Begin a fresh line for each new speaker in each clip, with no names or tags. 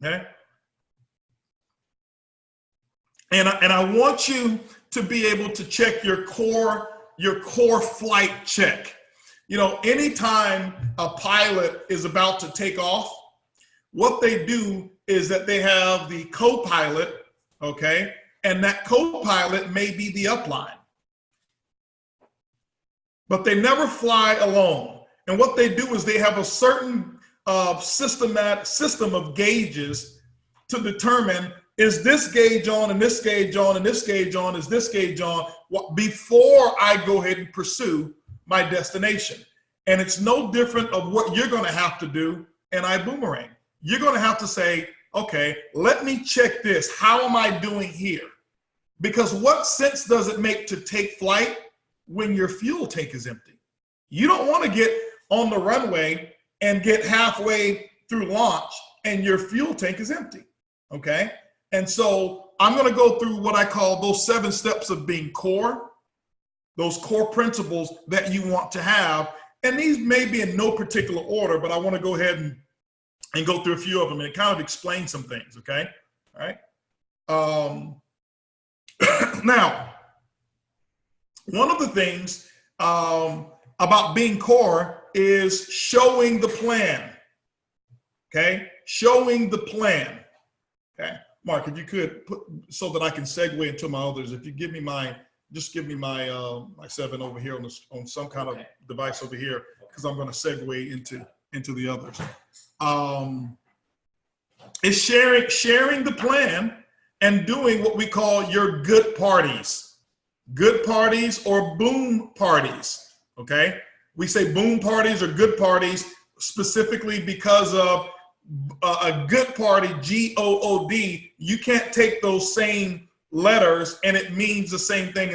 Okay. And I want you to be able to check your core flight check. You know, anytime a pilot is about to take off, what they do is that they have the co-pilot, okay, and that co-pilot may be the upline. But they never fly alone. And what they do is they have a certain system of gauges to determine, is this gauge on and this gauge on and this gauge on, is this gauge on, before I go ahead and pursue my destination. And it's no different of what you're going to have to do in iBoomerang. You're going to have to say, okay, let me check this. How am I doing here? Because what sense does it make to take flight when your fuel tank is empty? You don't want to get on the runway and get halfway through launch and your fuel tank is empty, okay? And so I'm going to go through what I call those 7 steps of being core, those core principles that you want to have. And these may be in no particular order, but I want to go ahead and go through a few of them and kind of explain some things, okay? All right. Now, one of the things about being core is showing the plan, okay? Showing the plan, okay? Mark, if you could put, so that I can segue into my others, if you give me just give me my 7 over here on some kind of device over here, because I'm going to segue into the others. Is sharing the plan and doing what we call your good parties or boom parties, okay? We say boom parties or good parties specifically because of a good party, G-O-O-D, you can't take those same letters and it means the same thing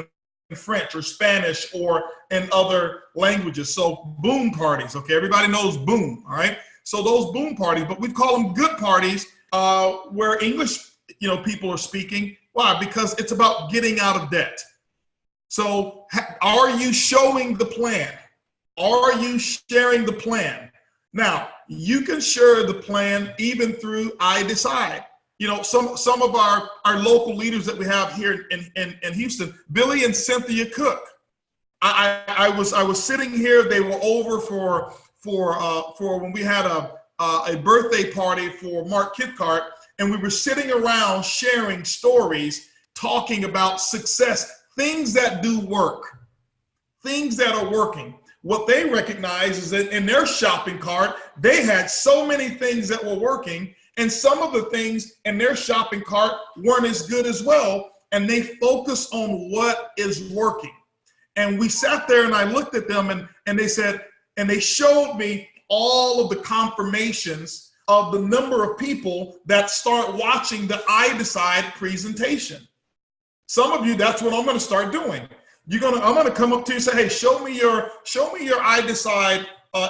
in French or Spanish or in other languages. So boom parties, okay? Everybody knows boom, all right? So those boom parties, but we call them good parties where English, people are speaking. Why? Because it's about getting out of debt. So are you showing the plan? Are you sharing the plan? Now, you can share the plan even through I Decide. Some of our local leaders that we have here in Houston, Billy and Cynthia Cook. I was sitting here. They were over for when we had a birthday party for Mark Kithcart, and we were sitting around sharing stories, talking about success, things that do work, things that are working. What they recognize is that in their shopping cart, they had so many things that were working, and some of the things in their shopping cart weren't as good as well, and they focused on what is working. And we sat there and I looked at them and they said, and they showed me all of the confirmations of the number of people that start watching the I Decide presentation. Some of you, that's what I'm going to start doing. I'm going to come up to you and say, hey, show me your I Decide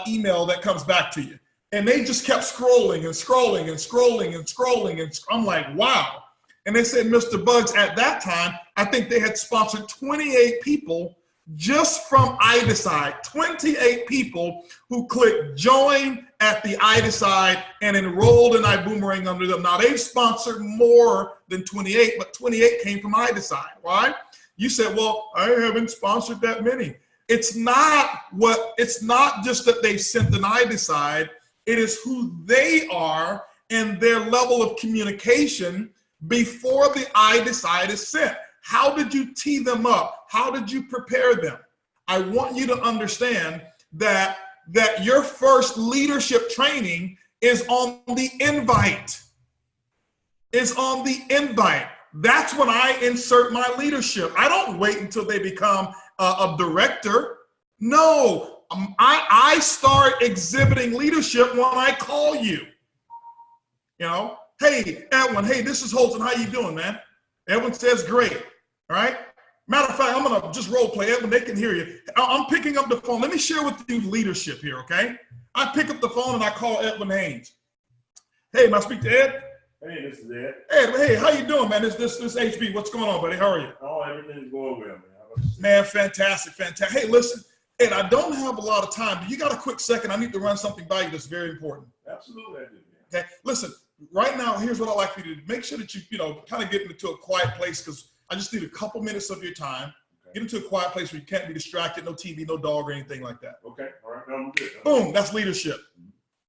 email that comes back to you. And they just kept scrolling and scrolling and scrolling and scrolling. And I'm like, wow. And they said, Mr. Bugs, at that time, I think they had sponsored 28 people just from I Decide, 28 people who clicked join at the I Decide and enrolled in iBoomerang under them. Now, they've sponsored more than 28, but 28 came from I Decide. Why? You said, well, I haven't sponsored that many. It's not just that they sent an I Decide. It is who they are and their level of communication before the I Decide is sent. How did you tee them up? How did you prepare them? I want you to understand that your first leadership training is on the invite. Is on the invite. That's when I insert my leadership. I don't wait until they become a director. No, I start exhibiting leadership when I call you. Hey, Edwin, hey, this is Holton. How you doing, man? Edwin says, great. All right. Matter of fact, I'm going to just role play Edwin. They can hear you. I'm picking up the phone. Let me share with you leadership here, okay? I pick up the phone and I call Edwin Haynes. Hey, may I speak to Ed?
Hey, this is Ed.
Ed, hey, how you doing, man? This HB. What's going on, buddy? How are you?
Oh, everything's going well, man.
Man, fantastic, fantastic. Hey, listen, Ed, I don't have a lot of time. Do you got a quick second? I need to run something by you that's very important.
Absolutely, I do.
Okay, listen, right now, here's what I'd like for you to do. Make sure that you kind of get into a quiet place, because I just need a couple minutes of your time. Okay. Get into a quiet place where you can't be distracted, no TV, no dog, or anything like that.
Okay, all right, no, I'm good.
Boom, that's leadership.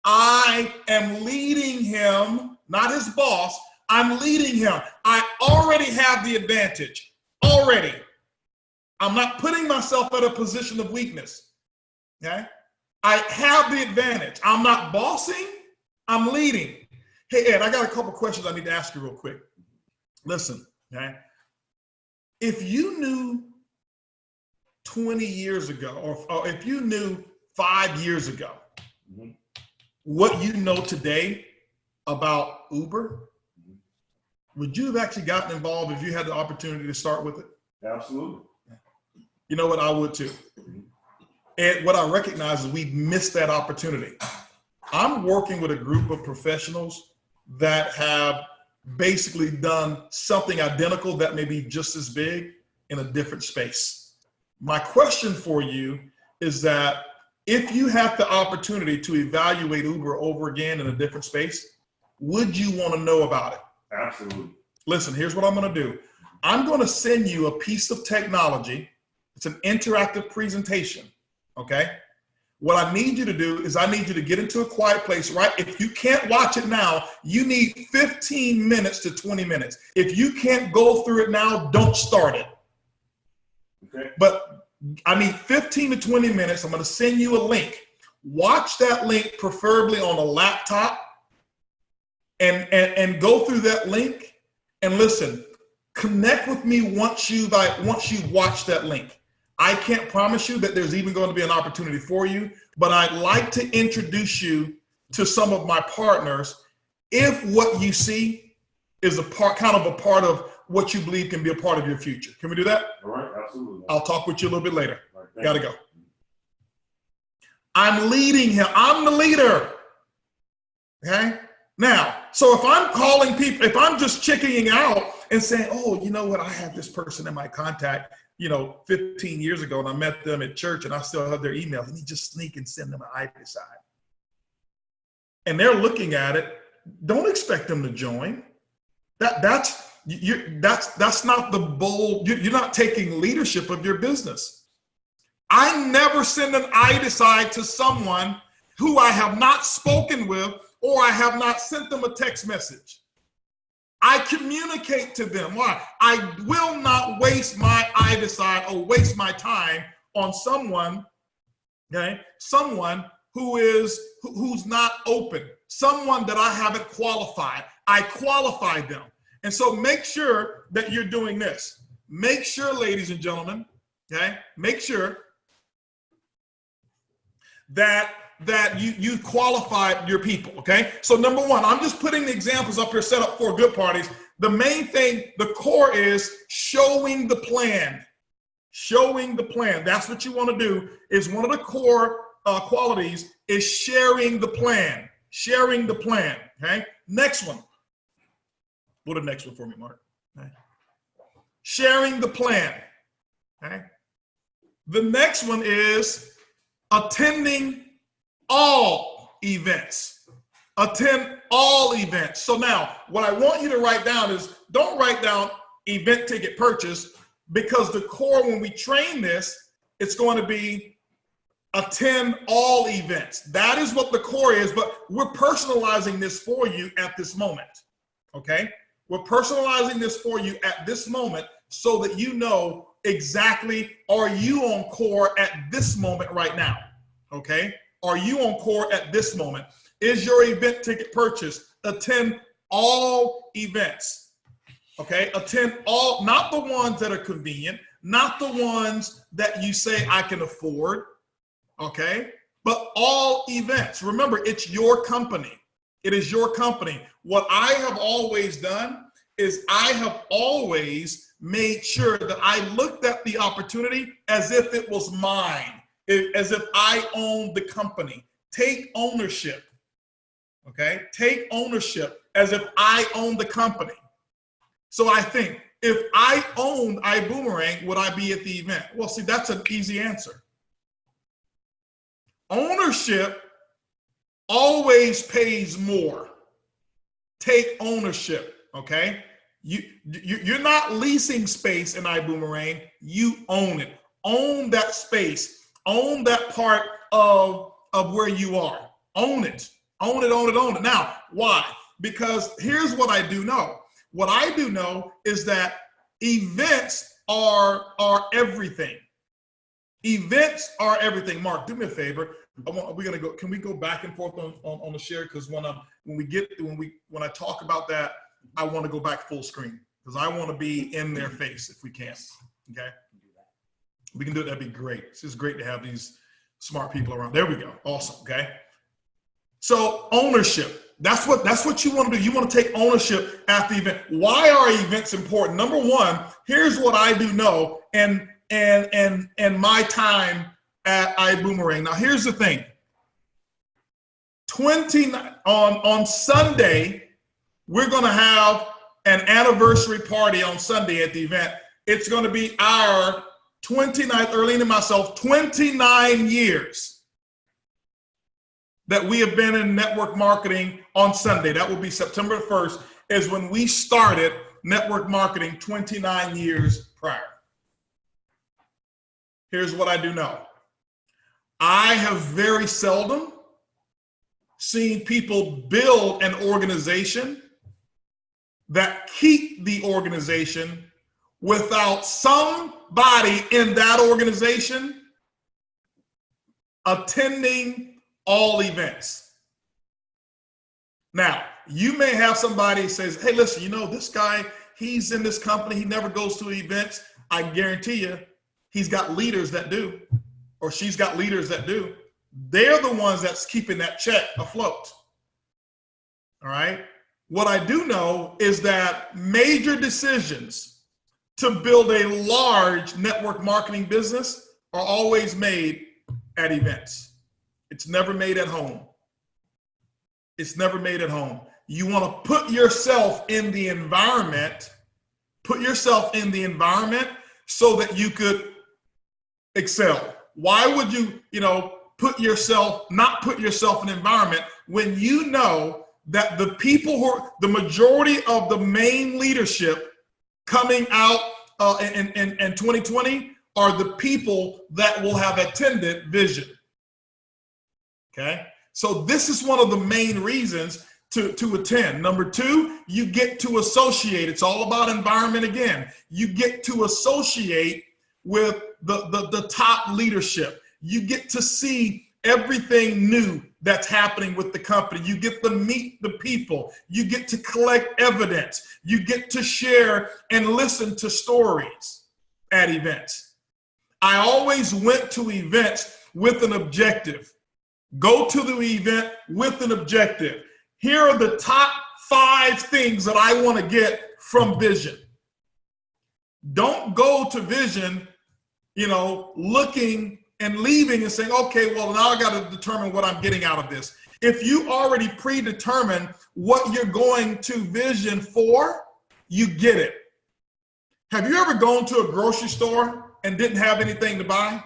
I am leading him, not his boss. I'm leading him. I already have the advantage. Already. I'm not putting myself at a position of weakness. Okay? I have the advantage. I'm not bossing. I'm leading. Hey, Ed, I got a couple questions I need to ask you real quick. Listen, okay? If you knew 20 years ago, or if you knew 5 years ago, what you know today about Uber, would you have actually gotten involved if you had the opportunity to start with it?
Absolutely.
You know what? I would too. And what I recognize is we missed that opportunity. I'm working with a group of professionals that have basically done something identical that may be just as big in a different space. My question for you is that if you have the opportunity to evaluate Uber over again in a different space, would you want to know about it?
Absolutely.
Listen, here's what I'm going to do. I'm going to send you a piece of technology. It's an interactive presentation, okay? What I need you to do is I need you to get into a quiet place, right? If you can't watch it now, you need 15 minutes to 20 minutes. If you can't go through it now, don't start it.
Okay.
But I need 15 to 20 minutes. I'm going to send you a link. Watch that link, preferably on a laptop, and go through that link. And listen, connect with me once you've watched that link. I can't promise you that there's even going to be an opportunity for you, but I'd like to introduce you to some of my partners if what you see is kind of a part of what you believe can be a part of your future. Can we do that?
All right, absolutely.
I'll talk with you a little bit later.
Right,
Gotta go. I'm leading him. I'm the leader. Okay? Now, so if I'm calling people, if I'm just chickening out and saying, oh, you know what, I have this person in my contact, 15 years ago, and I met them at church and I still have their email, and you just sneak and send them an iDecide. And they're looking at it, don't expect them to join. That's not the bold, you're not taking leadership of your business. I never send an iDecide to someone who I have not spoken with or I have not sent them a text message. I communicate to them. Why? I will not waste my iDecide or waste my time on someone, okay? Someone who's not open, someone that I haven't qualified. I qualify them. And so make sure that you're doing this. Make sure, ladies and gentlemen, okay? Make sure that you qualified your people, okay? So number one, I'm just putting the examples up here set up for good parties. The main thing, the core is showing the plan. Showing the plan. That's what you want to do, is one of the core qualities is sharing the plan. Sharing the plan, okay? Next one. What the next one for me, Mark? Okay. Sharing the plan, okay? The next one is attending all events. Attend all events. So now, what I want you to write down is, don't write down event ticket purchase, because the core, when we train this, it's going to be attend all events. That is what the core is, but we're personalizing this for you at this moment, okay? We're personalizing this for you at this moment so that you know exactly, are you on core at this moment right now, okay? Are you on core at this moment? Is your event ticket purchase? Attend all events, okay? Attend all, not the ones that are convenient, not the ones that you say I can afford, okay? But all events. Remember, it's your company. It is your company. What I have always done is I have always made sure that I looked at the opportunity as if it was mine, as if I owned the company. Take ownership, okay? Take ownership as if I own the company. So I think, if I owned iBoomerang, would I be at the event? Well, see, that's an easy answer. Ownership always pays more. take ownership, okay? You're not leasing space in iBoomerang. You own it. Own that space. Own that part of where you are. Own it. Own it, own it, own it. Now, why? Because here's what I do know. What I do know is that events are everything. Events are everything. Mark, do me a favor. We're gonna go. Can we go back and forth on the share? Because when I talk about that, I want to go back full screen because I want to be in their face if we can. Okay, we can do it. That'd be great. It's just great to have these smart people around. There we go. Awesome. Okay. So ownership. That's what you want to do. You want to take ownership at the event. Why are events important? Number one, here's what I do know, and my time at iBoomerang. Now, here's the thing. On Sunday, we're going to have an anniversary party on Sunday at the event. It's going to be our 29th, Erlene and myself, 29 years that we have been in network marketing on Sunday. That will be September 1st, is when we started network marketing 29 years prior. Here's what I do know. I have very seldom seen people build an organization that keep the organization without somebody in that organization attending all events. Now, you may have somebody says, hey, listen, you know, this guy, he's in this company, he never goes to events. I guarantee you, he's got leaders that do, or she's got leaders that do. They're the ones that's keeping that check afloat. All right. What I do know is that major decisions to build a large network marketing business are always made at events. It's never made at home. It's never made at home. You want to put yourself in the environment, so that you could excel. Why would you, not put yourself in an environment when you know that the people the majority of the main leadership coming out in 2020 are the people that will have attended Vision. Okay, so this is one of the main reasons to attend. Number two, you get to associate. It's all about environment again. You get to associate with the top leadership. You get to see everything new that's happening with the company. You get to meet the people. You get to collect evidence. You get to share and listen to stories at events. I always went to events with an objective. Go to the event with an objective. Here are the top 5 things that I want to get from Vision. Don't go to Vision, looking and leaving and saying, okay, well, now I got to determine what I'm getting out of this. If you already predetermine what you're going to Vision for, you get it. Have you ever gone to a grocery store and didn't have anything to buy?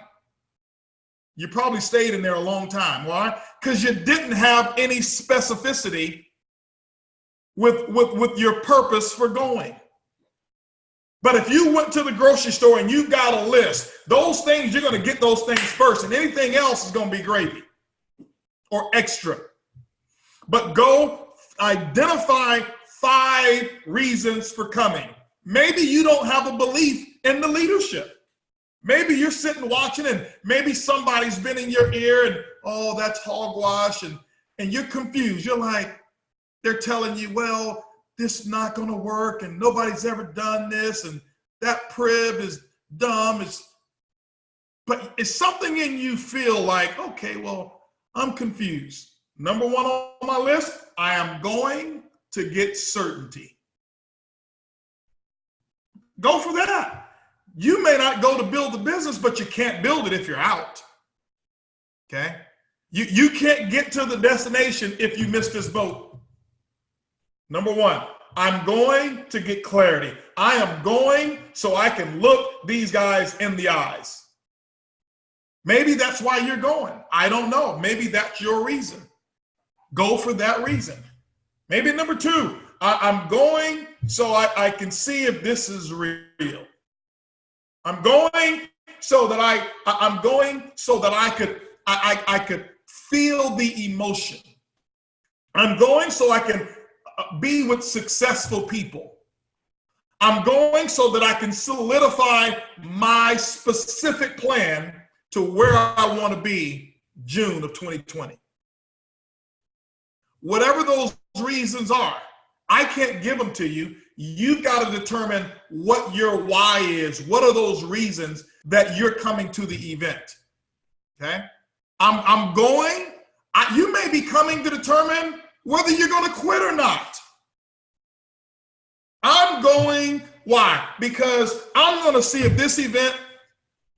You probably stayed in there a long time. Why? Because you didn't have any specificity with your purpose for going. But if you went to the grocery store and you got a list, those things, you're going to get those things first, and anything else is going to be gravy or extra. But go identify 5 reasons for coming. Maybe you don't have a belief in the leadership. Maybe you're sitting watching and maybe somebody's been in your ear and, oh, that's hogwash, and you're confused. You're like, they're telling you, well, this is not going to work and nobody's ever done this and that prib is dumb. But it's something in you feel like, okay, well, I'm confused. Number 1 on my list, I am going to get certainty. Go for that. You may not go to build the business, but you can't build it if you're out. Okay? You can't get to the destination if you miss this boat. Number 1, I'm going to get clarity. I am going so I can look these guys in the eyes. Maybe that's why you're going. I don't know. Maybe that's your reason. Go for that reason. Maybe number 2, I'm going so I can see if this is real. I'm going so that I'm going so that I could feel the emotion. I'm going so I can be with successful people. I'm going so that I can solidify my specific plan to where I want to be June of 2020. Whatever those reasons are, I can't give them to you. You've got to determine what your why is. What are those reasons that you're coming to the event? Okay? I'm going. You may be coming to determine whether you're going to quit or not. I'm going. Why? Because I'm going to see if this event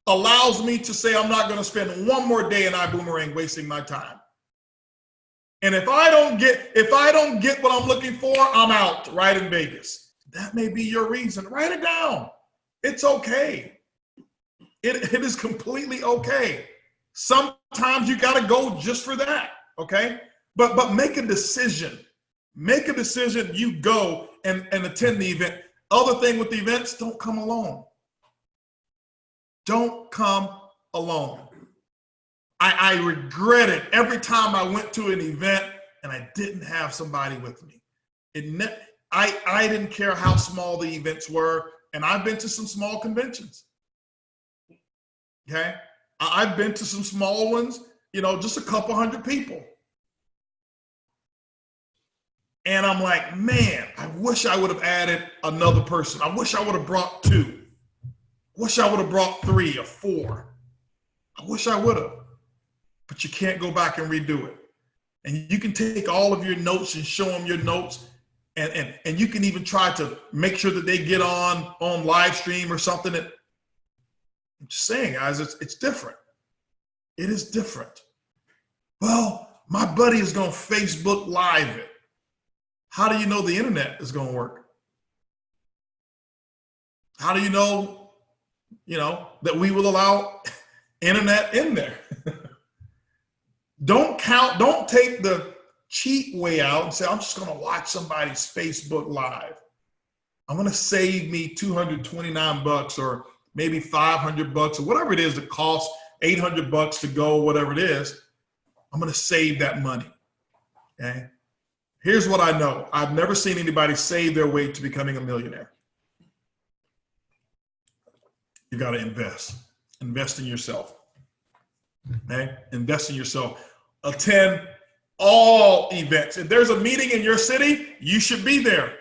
allows me to say I'm not going to spend one more day in iBoomerang wasting my time. And if I don't get what I'm looking for, I'm out right in Vegas. That may be your reason. Write it down. It's okay. It is completely okay. Sometimes you got to go just for that. Okay. But make a decision. Make a decision. You go and attend the event. Other thing with the events, don't come alone. Don't come alone. I regret it every time I went to an event and I didn't have somebody with me. I didn't care how small the events were, and I've been to some small conventions. Okay, I've been to some small ones, just a couple hundred people. And I'm like, man, I wish I would have added another person. I wish I would have brought 2. I wish I would have brought 3 or 4. I wish I would have. But you can't go back and redo it. And you can take all of your notes and show them your notes. And you can even try to make sure that they get on live stream or something. I'm just saying, guys, it's different. It is different. Well, my buddy is going to Facebook Live it. How do you know the internet is going to work? How do you know, that we will allow internet in there? Don't take the cheap way out and say, I'm just going to watch somebody's Facebook Live. I'm going to save me $229 or maybe $500 or whatever it is that costs $800 to go, whatever it is. I'm going to save that money. Okay. Here's what I know. I've never seen anybody save their way to becoming a millionaire. You got to invest. Invest in yourself. Okay? Invest in yourself. Attend all events. If there's a meeting in your city, you should be there.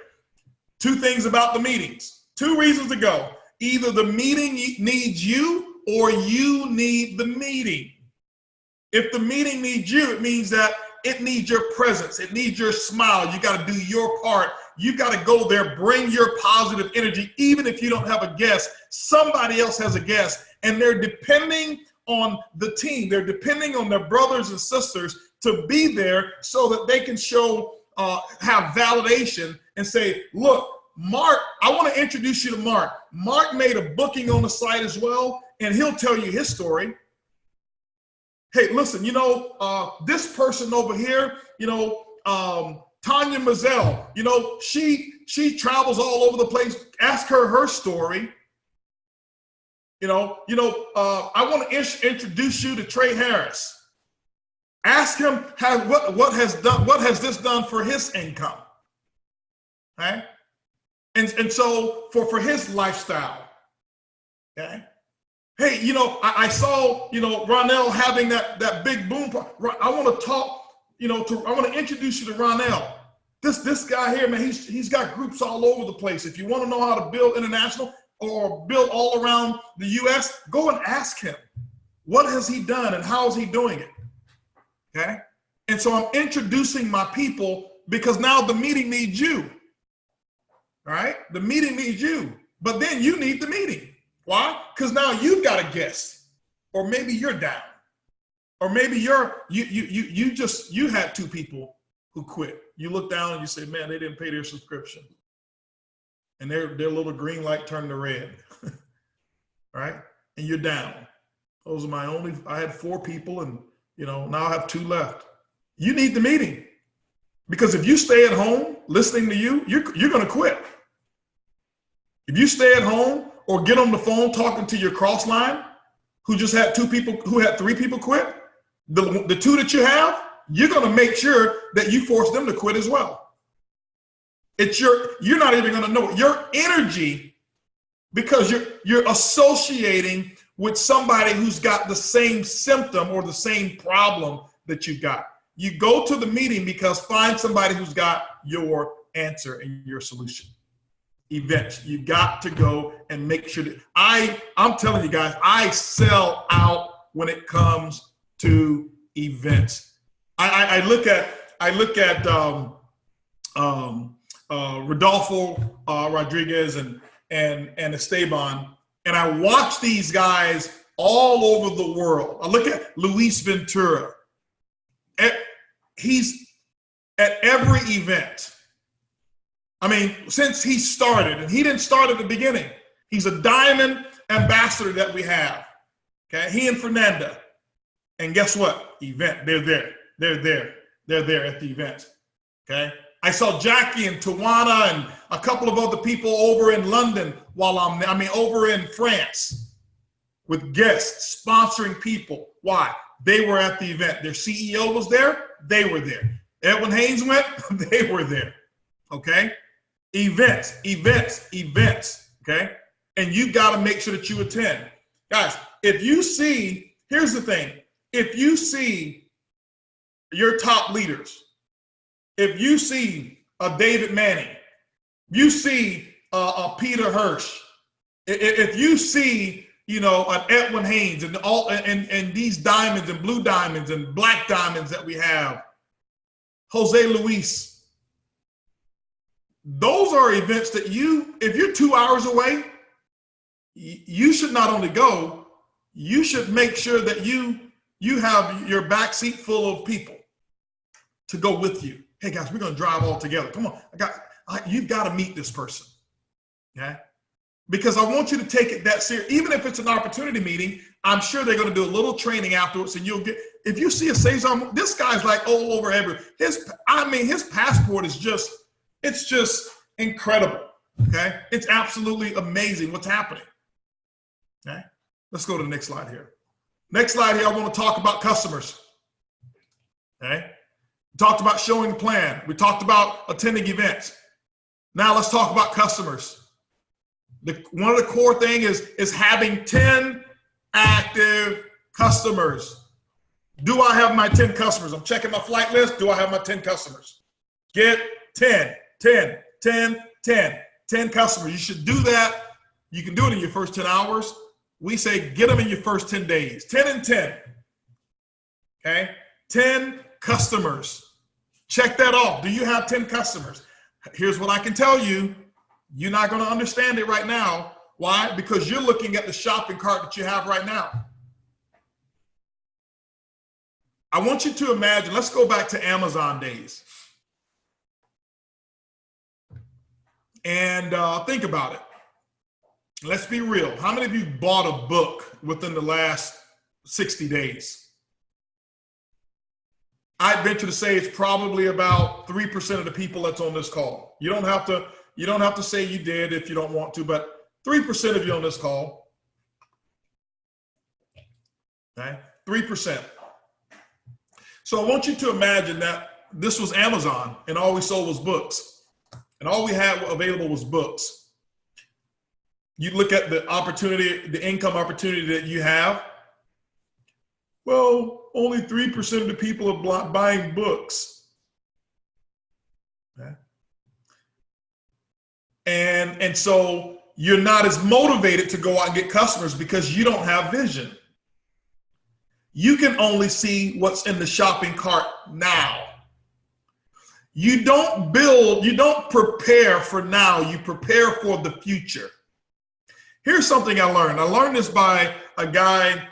2 things about the meetings. 2 reasons to go. Either the meeting needs you or you need the meeting. If the meeting needs you, it means that it needs your presence. It needs your smile. You got to do your part. You got to go there, bring your positive energy. Even if you don't have a guest, somebody else has a guest, and they're depending on the team. They're depending on their brothers and sisters to be there so that they can have validation and say, look, Mark, I want to introduce you to Mark. Mark made a booking on the site as well, and he'll tell you his story. Hey, listen, this person over here, Tanya Mazel, she travels all over the place. Ask her story. I want to introduce you to Trey Harris. Ask him what has this done for his income, right? And so for his lifestyle, okay. Hey, I saw Ronell having that big boom. I want to talk, I want to introduce you to Ronell. This guy here, man, he's got groups all over the place. If you want to know how to build international or build all around the U.S., go and ask him. What has he done and how is he doing it? Okay. And so I'm introducing my people because now the meeting needs you. All right. The meeting needs you, but then you need the meeting. Why? Because now you've got a guest, or maybe you're down, or maybe you had 2 people who quit. You look down and you say, man, they didn't pay their subscription. And their little green light turned to red. All right. And you're down. Those are I had 4 people and, now I have 2 left. You need the meeting because if you stay at home listening to you, you're going to quit. If you stay at home or get on the phone talking to your cross line, who just had three people quit, the two that you have, you're going to make sure that you force them to quit as well. You're not even going to know it. Your energy, because you're associating with somebody who's got the same symptom or the same problem that you've got. You go to the meeting because find somebody who's got your answer and your solution. Events, you got to go and make sure that I'm telling you guys, I sell out when it comes to events. I look at Rodolfo Rodriguez and Esteban, and I watch these guys all over the world. I look at Luis Ventura. He's at every event. I mean, since he started, and he didn't start at the beginning. He's a diamond ambassador that we have. Okay, he and Fernanda. And guess what? Event, they're there. They're there at the event. Okay. I saw Jackie and Tawana and a couple of other people over in London over in France with guests, sponsoring people. Why? They were at the event. Their CEO was there. They were there. Edwin Haynes went. They were there. Okay. Events. Okay. And you've got to make sure that you attend. Guys, here's the thing. If you see your top leaders, if you see a David Manning, you see a Peter Hirsch, if you see, an Edwin Haynes and these diamonds and blue diamonds and black diamonds that we have, Jose Luis, those are events that if you're 2 hours away, you should not only go, you should make sure that you have your back seat full of people to go with you. Hey guys, we're going to drive all together. Come on, you've got to meet this person, okay? Because I want you to take it that serious. Even if it's an opportunity meeting, I'm sure they're going to do a little training afterwards, and if you see a Cesar, this guy's like all over everywhere. His passport is just incredible, okay? It's absolutely amazing what's happening, okay? Let's go to the next slide here. Next slide here, I want to talk about customers, okay? We talked about showing the plan. We talked about attending events. Now let's talk about customers. One of the core things is having 10 active customers. Do I have my 10 customers? I'm checking my flight list. Do I have my 10 customers? Get 10 customers. You should do that. You can do it in your first 10 hours. We say get them in your first 10 days. 10 and 10. Okay? 10 customers. Check that off. Do you have 10 customers? Here's what I can tell you. You're not going to understand it right now. Why? Because you're looking at the shopping cart that you have right now. I want you to imagine, let's go back to Amazon days. And think about it. Let's be real. How many of you bought a book within the last 60 days? I'd venture to say it's probably about 3% of the people that's on this call. You don't have to say you did if you don't want to, but 3% of you on this call. Okay? 3%. So I want you to imagine that this was Amazon and all we sold was books. And all we had available was books. You look at the opportunity, the income opportunity that you have. Well, only 3% of the people are buying books. Okay. And so you're not as motivated to go out and get customers because you don't have vision. You can only see what's in the shopping cart now. You don't prepare for now, you prepare for the future. Here's something I learned. I learned this by a guy,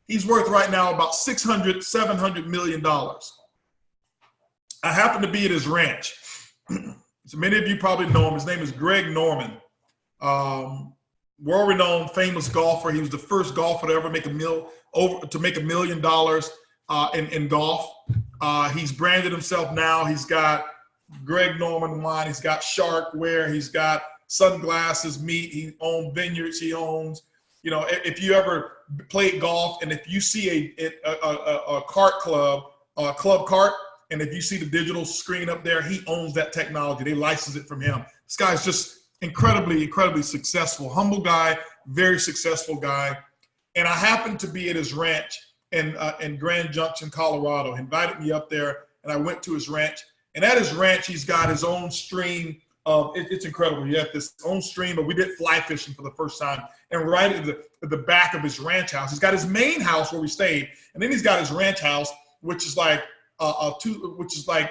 he's worth right now about $700 million. I happen to be at his ranch. So many of you probably know him. His name is Greg Norman. World-renowned, famous golfer. He was the first golfer to ever make $1 million in golf. He's branded himself now. He's got Greg Norman wine. He's got shark wear. He's got sunglasses, meat. He owns vineyards. He owns, you know, if you ever played golf and if you see a cart club, a club cart, and if you see the digital screen up there, he owns that technology. They license it from him. This guy's just incredibly successful, humble guy, very successful guy. And I happened to be at his ranch in Grand Junction, Colorado. He invited me up there, and I went to his ranch. And at his ranch, he's got his own stream of, it's incredible. He had this own stream, but we did fly fishing for the first time. And right at the back of his ranch house, he's got his main house where we stayed, and then he's got his ranch house, which is like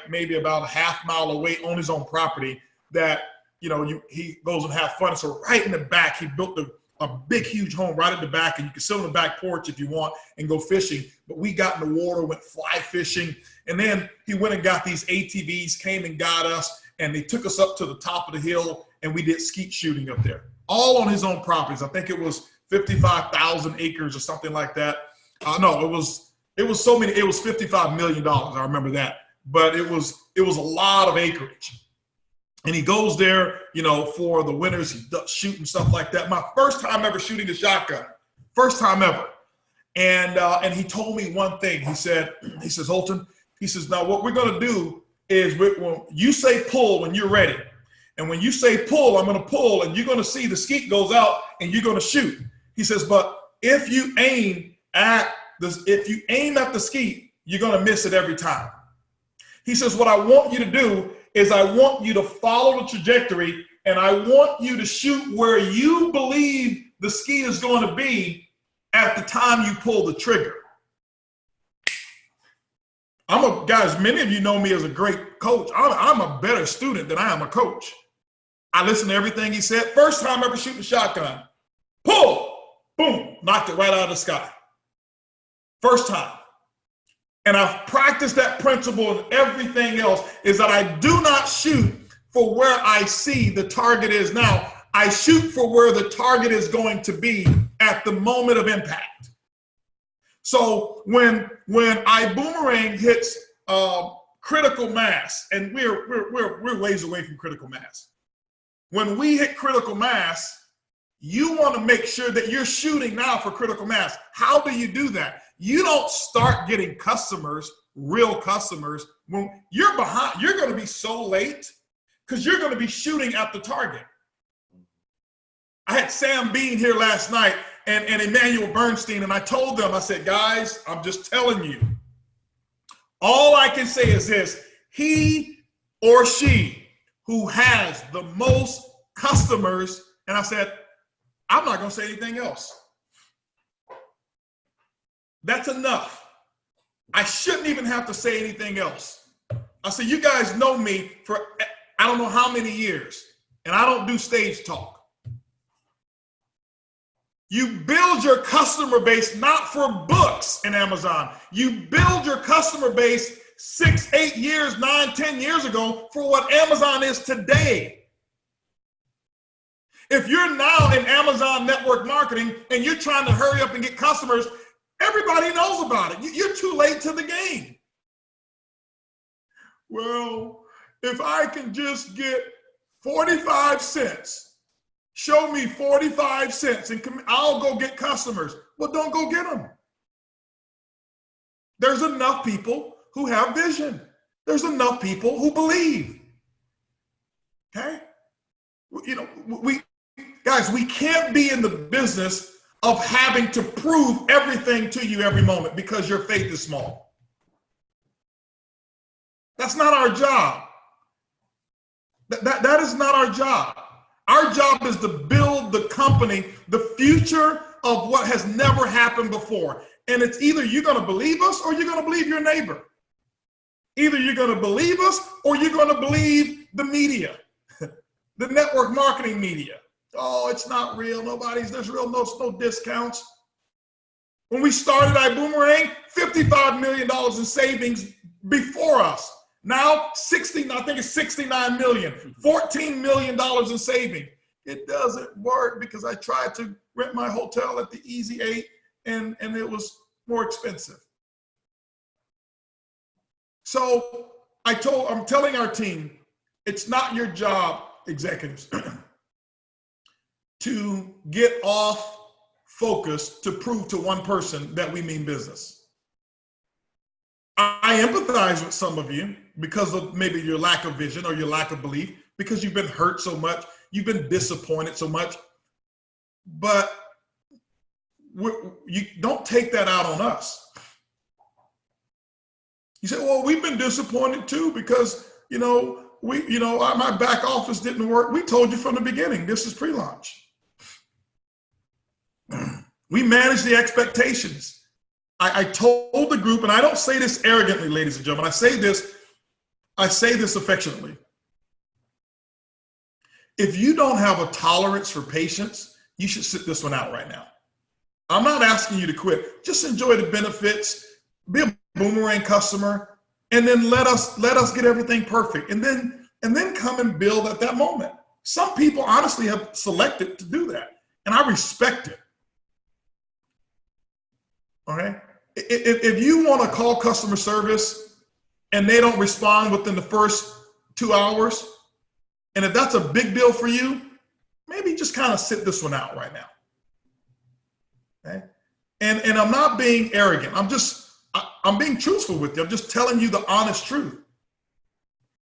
maybe about a half mile away on his own property. That, you know, he goes and have fun. So right in the back, he built a big, huge home right at the back, and you can sit on the back porch if you want and go fishing. But we got in the water, went fly fishing, and then he went and got these ATVs, came and got us, and they took us up to the top of the hill, and we did skeet shooting up there, all on his own properties. I think it was 55,000 acres or something like that. No, it was so many. It was $55 million. I remember that, but it was a lot of acreage. And he goes there, you know, for the winters. He does shooting stuff like that. My first time ever shooting a shotgun, first time ever. And he told me one thing. He says, Holton, he says, now what we're going to do is when you say pull when you're ready. And when you say pull, I'm going to pull, and you're going to see the skeet goes out and you're going to shoot. He says, but if you aim at the skeet, you're going to miss it every time. He says, what I want you to do is I want you to follow the trajectory, and I want you to shoot where you believe the skeet is going to be at the time you pull the trigger. Guys, many of you know me as a great coach. I'm a better student than I am a coach. I listened to everything he said. First time ever shooting shotgun. Pull, boom, knocked it right out of the sky. First time. And I've practiced that principle, and everything else is that I do not shoot for where I see the target is now. I shoot for where the target is going to be at the moment of impact. So when iBoomerang hits critical mass, and we're ways away from critical mass. When we hit critical mass, you want to make sure that you're shooting now for critical mass. How do you do that? You don't start getting customers, real customers, when you're behind. You're going to be so late because you're going to be shooting at the target. I had Sam Bean here last night and Emmanuel Bernstein, and I told them, I said, guys, I'm just telling you, all I can say is this: he or she who has the most customers, and I said, I'm not going to say anything else. That's enough. I shouldn't even have to say anything else. I said, you guys know me for I don't know how many years, and I don't do stage talk. You build your customer base not for books in Amazon. You build your customer base 6, 8 years, 9, 10 years ago for what Amazon is today. If you're now in Amazon network marketing and you're trying to hurry up and get customers, everybody knows about it. You're too late to the game. Well, if I can just get 45 cents, show me 45 cents and I'll go get customers. Well, don't go get them. There's enough people who have vision. There's enough people who believe. Okay? You know, we can't be in the business of having to prove everything to you every moment because your faith is small. That's not our job. That is not our job. Our job is to build the company, the future of what has never happened before. And it's either you're going to believe us or you're going to believe your neighbor. Either you're going to believe us or you're going to believe the media, the network marketing media. Oh, it's not real. There's no discounts. When we started iBoomerang, $55 million in savings before us. Now, I think it's $69 million, $14 million in savings. It doesn't work because I tried to rent my hotel at the Easy 8 and it was more expensive. So I'm telling our team, It's not your job, executives, to get off focus to prove to one person that we mean business. I empathize with some of you because of maybe your lack of vision or your lack of belief, because you've been hurt so much, you've been disappointed so much, but you don't take that out on us. You say, well, we've been disappointed too because, my back office didn't work. We told you from the beginning, this is pre-launch. We managed the expectations. I told the group, and I don't say this arrogantly, ladies and gentlemen, I say this affectionately. If you don't have a tolerance for patience, you should sit this one out right now. I'm not asking you to quit. Just enjoy the benefits, be a boomerang customer, and then let us get everything perfect. And then come and build at that moment. Some people honestly have selected to do that, and I respect it. Okay? If you want to call customer service and they don't respond within the first 2 hours, and if that's a big deal for you, maybe just kind of sit this one out right now. Okay? And I'm not being arrogant. I'm being truthful with you. I'm just telling you the honest truth.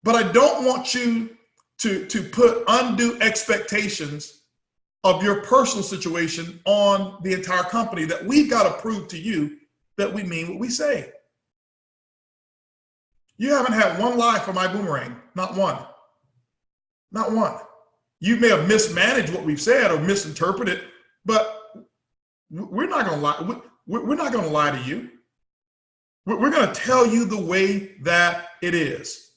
But I don't want you to put undue expectations of your personal situation on the entire company, that we've got to prove to you that we mean what we say. You haven't had one lie for my boomerang, not one. Not one. You may have mismanaged what we've said or misinterpreted, but we're not going to lie. We're not going to lie to you. We're going to tell you the way that it is.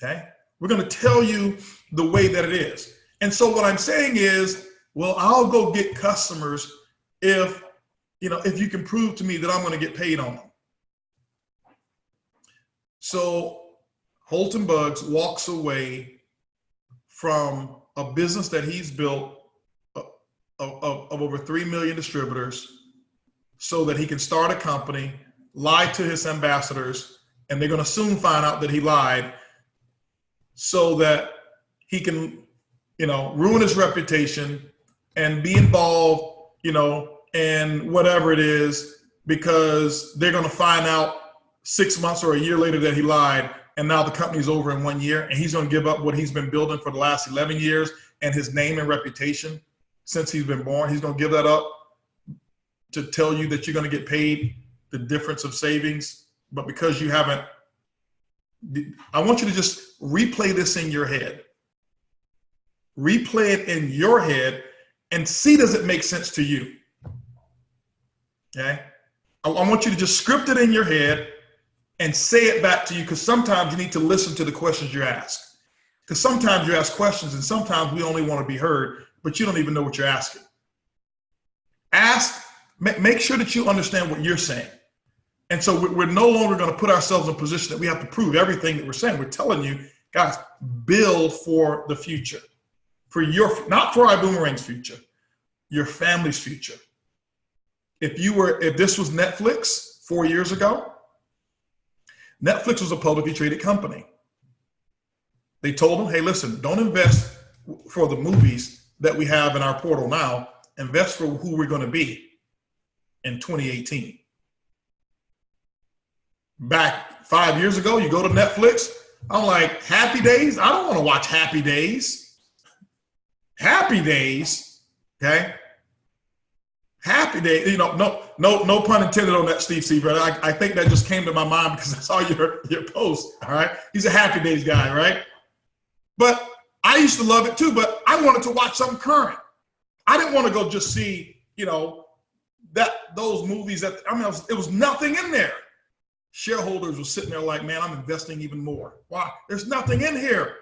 Okay? We're going to tell you the way that it is. And so what I'm saying is, well, I'll go get customers if you can prove to me that I'm going to get paid on them. So Holton Buggs walks away from a business that he's built of over 3 million distributors so that he can start a company, lie to his ambassadors, and they're going to soon find out that he lied, so that he can, ruin his reputation and be involved, in whatever it is, because they're going to find out 6 months or a year later that he lied, and now the company's over in 1 year, and he's going to give up what he's been building for the last 11 years and his name and reputation since he's been born. He's going to give that up to tell you that you're going to get paid the difference of savings. But because you haven't, I want you to just replay this in your head. Replay it in your head and see, does it make sense to you? Okay? I want you to just script it in your head and say it back to you, because sometimes you need to listen to the questions you ask. Because sometimes you ask questions and sometimes we only want to be heard, but you don't even know what you're asking. Make sure that you understand what you're saying. And so we're no longer going to put ourselves in a position that we have to prove everything that we're saying. We're telling you, guys, build for the future. Not for iBoomerang's future, your family's future. If this was Netflix 4 years ago, Netflix was a publicly traded company. They told them, hey, listen, don't invest for the movies that we have in our portal now. Invest for who we're going to be in 2018. Back 5 years ago, you go to Netflix, I'm like, Happy Days? I don't want to watch Happy Days. Happy Days, okay? Happy Days, no pun intended on that, Steve brother. I think that just came to my mind because I saw your post, all right? He's a Happy Days guy, right? But I used to love it too, but I wanted to watch something current. I didn't want to go just see, those movies it was nothing in there. Shareholders were sitting there like, man, I'm investing even more. Why? There's nothing in here.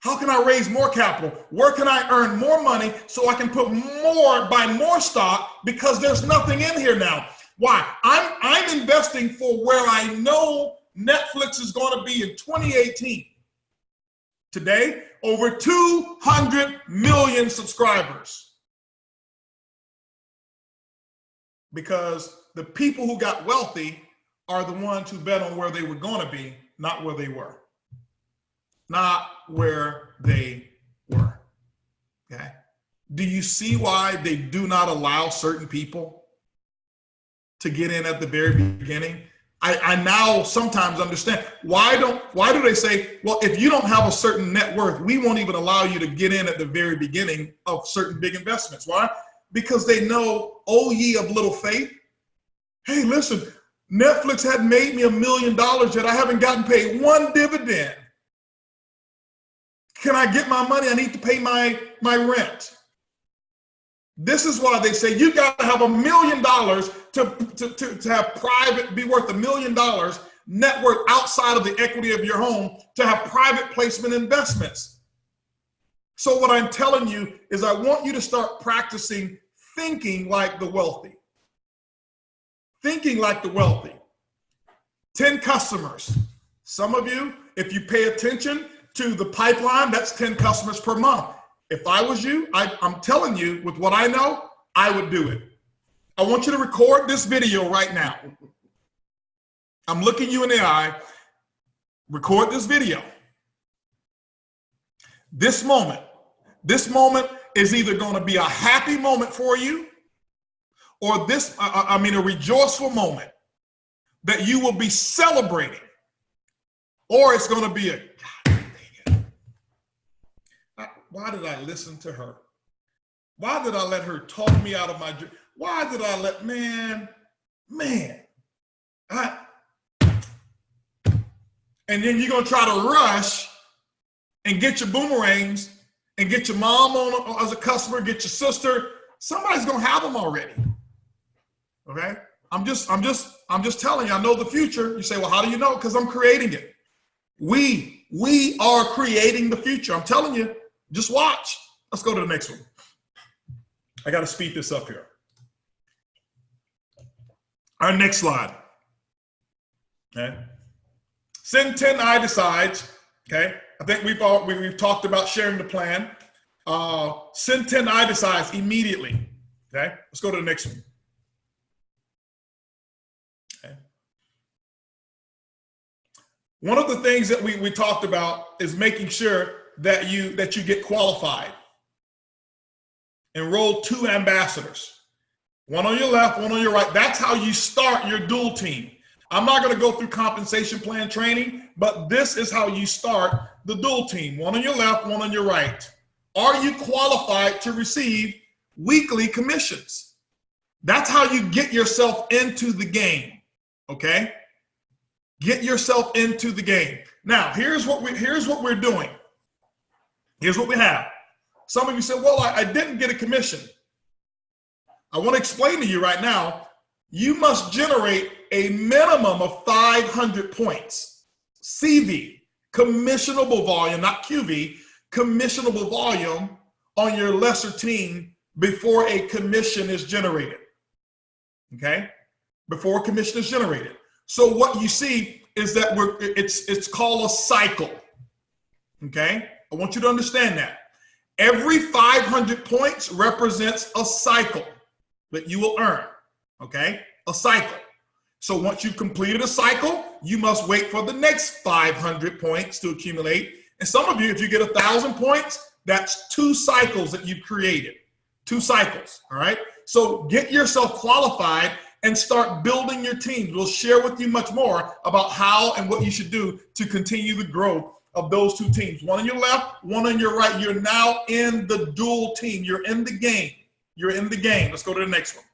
How can I raise more capital? Where can I earn more money so I can buy more stock? Because there's nothing in here now. Why? I'm investing for where I know Netflix is going to be in 2018. Today, over 200 million subscribers. Because the people who got wealthy are the ones who bet on where they were going to be, not where they were. not where they were. Okay. Do you see why they do not allow certain people to get in at the very beginning? I now sometimes understand why do they say, well, if you don't have a certain net worth, we won't even allow you to get in at the very beginning of certain big investments. Why? Because they know, oh ye of little faith. Hey, listen, Netflix hadn't made me $1 million yet. I haven't gotten paid one dividend. Can I get my money? I need to pay my rent. This is why they say you got to have $1 million to have private, be worth $1 million net worth outside of the equity of your home to have private placement investments. So what I'm telling you is I want you to start practicing thinking like the wealthy. Thinking like the wealthy. 10 customers. Some of you, if you pay attention to the pipeline, that's 10 customers per month. If I was you, I'm telling you with what I know, I would do it. I want you to record this video right now. I'm looking you in the eye. Record this video. This moment is either going to be a happy moment for you or a rejoiceful moment that you will be celebrating, or it's going to be why did I listen to her? Why did I let her talk me out of my dream? Why did I let, and then you're going to try to rush and get your boomerangs and get your mom on as a customer, get your sister. Somebody's going to have them already. Okay. I'm just telling you, I know the future. You say, well, how do you know? Because I'm creating it. We are creating the future. I'm telling you. Just watch. Let's go to the next one. I got to speed this up here. Our next slide. Okay. Send 10 I decides. Okay. I think we've talked about sharing the plan. Send 10 I decides immediately. Okay. Let's go to the next one. Okay. One of the things that we talked about is making sure that you get qualified. Enroll 2 ambassadors, one on your left, one on your right. That's how you start your dual team. I'm not going to go through compensation plan training, but this is how you start the dual team. One on your left, one on your right. Are you qualified to receive weekly commissions? That's how you get yourself into the game. Okay? Get yourself into the game. Now, here's what we're doing. Here's what we have. Some of you said, well, I didn't get a commission. I want to explain to you right now, you must generate a minimum of 500 points. CV, commissionable volume, not QV, commissionable volume on your lesser team before a commission is generated. Okay? Before a commission is generated. So what you see is that it's called a cycle. Okay? I want you to understand that. Every 500 points represents a cycle that you will earn, okay? A cycle. So once you've completed a cycle, you must wait for the next 500 points to accumulate. And some of you, if you get 1,000 points, that's 2 cycles that you've created. 2 cycles, all right? So get yourself qualified and start building your teams. We'll share with you much more about how and what you should do to continue the growth of those 2 teams. One on your left, one on your right. You're now in the dual team. You're in the game. You're in the game. Let's go to the next one.